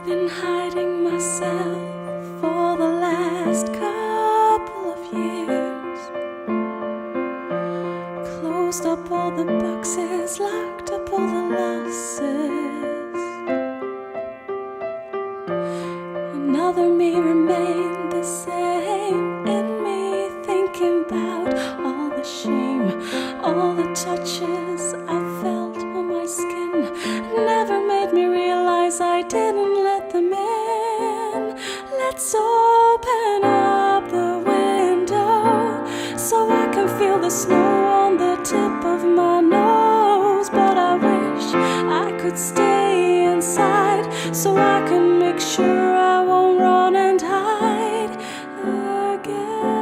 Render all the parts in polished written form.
Been hiding myself for the last couple of years. Closed up all the boxes, locked up all the losses. Another me remained the same in me, thinking about all the shame, all the touches I felt on my skin. Never made me realize I didn't let them in. Let's open up the window so I can feel the snow on the tip of my nose. But I wish I could stay inside so I can make sure I won't run and hide again.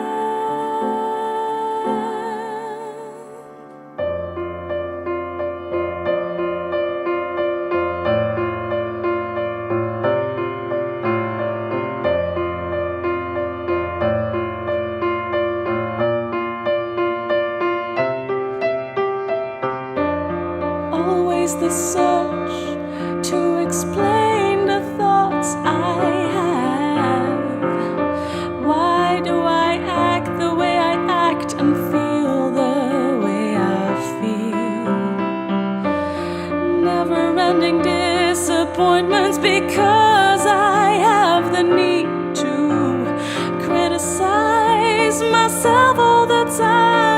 Always the search to explain the thoughts I have. Why do I act the way I act and feel the way I feel? Never-ending disappointments because I have the need to criticize myself all the time.